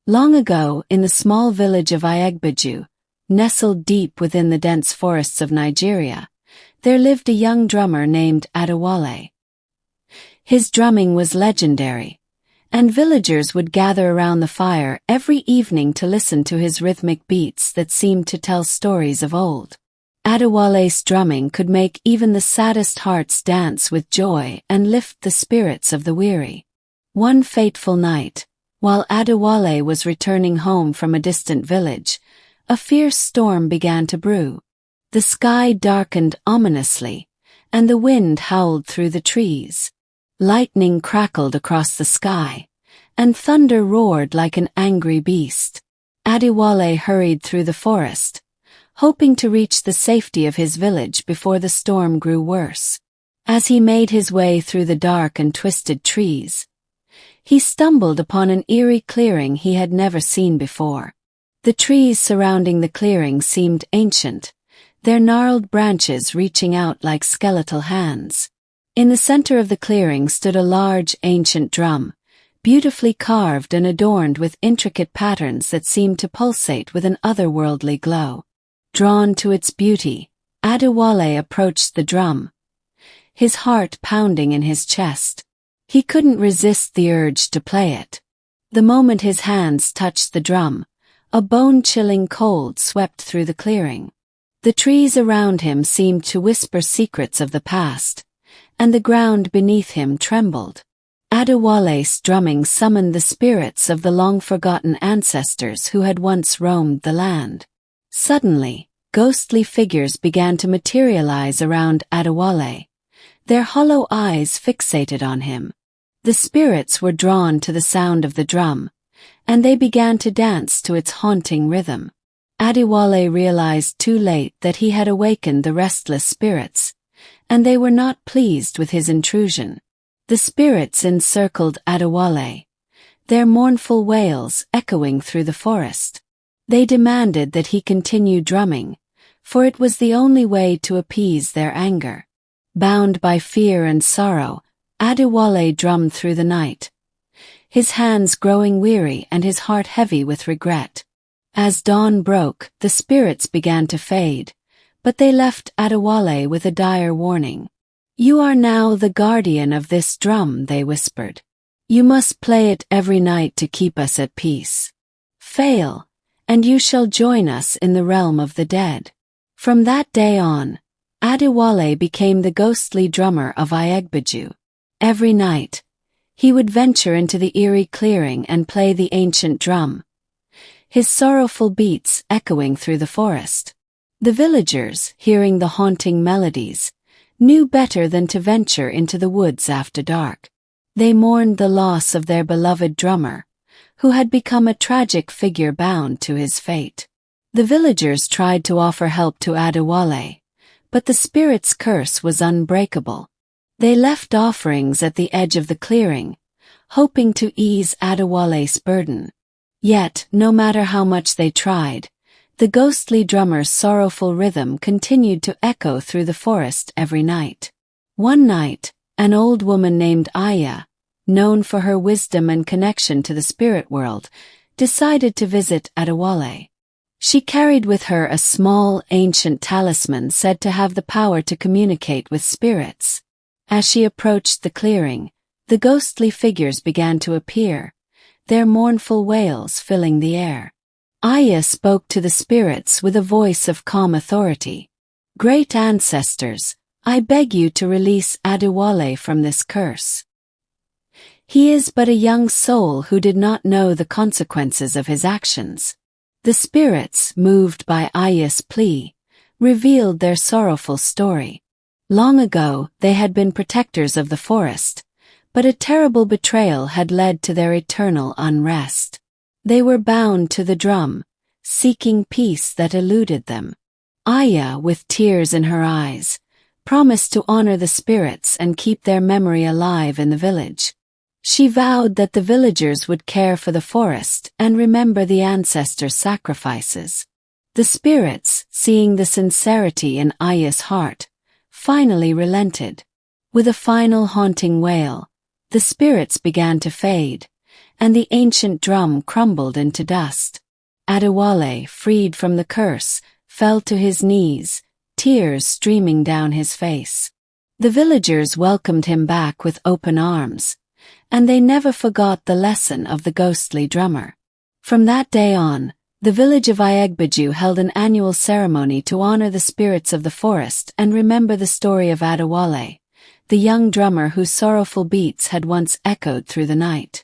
Long ago, in the small village of Iyegbaju, nestled deep within the dense forests of Nigeria, there lived a young drummer named Adawale. His drumming was legendary, and villagers would gather around the fire every evening to listen to his rhythmic beats that seemed to tell stories of old. Adawale's drumming could make even the saddest hearts dance with joy and lift the spirits of the weary. One fateful night, while Adawale was returning home from a distant village, a fierce storm began to brew. The sky darkened ominously, and the wind howled through the trees. Lightning crackled across the sky, and thunder roared like an angry beast. Adewale hurried through the forest, hoping to reach the safety of his village before the storm grew worse. As he made his way through the dark and twisted trees, he stumbled upon an eerie clearing he had never seen before. The trees surrounding the clearing seemed ancient, their gnarled branches reaching out like skeletal hands. In the center of the clearing stood a large, ancient drum, beautifully carved and adorned with intricate patterns that seemed to pulsate with an otherworldly glow. Drawn to its beauty, Adawale approached the drum, his heart pounding in his chest. He couldn't resist the urge to play it. The moment his hands touched the drum, a bone-chilling cold swept through the clearing. The trees around him seemed to whisper secrets of the past, and the ground beneath him trembled. Adawale's drumming summoned the spirits of the long-forgotten ancestors who had once roamed the land. Suddenly, ghostly figures began to materialize around Adawale, their hollow eyes fixated on him. The spirits were drawn to the sound of the drum, and they began to dance to its haunting rhythm. Adewale realized too late that he had awakened the restless spirits, and they were not pleased with his intrusion. The spirits encircled Adawale, their mournful wails echoing through the forest. They demanded that he continue drumming, for it was the only way to appease their anger. Bound by fear and sorrow, Adewale drummed through the night, his hands growing weary and his heart heavy with regret. As dawn broke, the spirits began to fade, but they left Adawale with a dire warning. "You are now the guardian of this drum," they whispered. "You must play it every night to keep us at peace. Fail, and you shall join us in the realm of the dead." From that day on, Adewale became the ghostly drummer of Iyegbaju. Every night, he would venture into the eerie clearing and play the ancient drum, his sorrowful beats echoing through the forest. The villagers, hearing the haunting melodies, knew better than to venture into the woods after dark. They mourned the loss of their beloved drummer, who had become a tragic figure bound to his fate. The villagers tried to offer help to Adewale, but the spirit's curse was unbreakable. They left offerings at the edge of the clearing, hoping to ease Adewale's burden. Yet, no matter how much they tried, the ghostly drummer's sorrowful rhythm continued to echo through the forest every night. One night, an old woman named Aya, known for her wisdom and connection to the spirit world, decided to visit Adawale. She carried with her a small, ancient talisman said to have the power to communicate with spirits. As she approached the clearing, the ghostly figures began to appear, their mournful wails filling the air. Aya spoke to the spirits with a voice of calm authority. "Great ancestors, I beg you to release Adewale from this curse. He is but a young soul who did not know the consequences of his actions." The spirits, moved by Aya's plea, revealed their sorrowful story. Long ago, they had been protectors of the forest, but a terrible betrayal had led to their eternal unrest. They were bound to the drum, seeking peace that eluded them. Aya, with tears in her eyes, promised to honor the spirits and keep their memory alive in the village. She vowed that the villagers would care for the forest and remember the ancestors' sacrifices. The spirits, seeing the sincerity in Aya's heart, finally relented. With a final haunting wail, the spirits began to fade, and the ancient drum crumbled into dust. Adawale, freed from the curse, fell to his knees, tears streaming down his face. The villagers welcomed him back with open arms, and they never forgot the lesson of the ghostly drummer. From that day on, the village of Ayegbaju held an annual ceremony to honor the spirits of the forest and remember the story of Adawale, the young drummer whose sorrowful beats had once echoed through the night.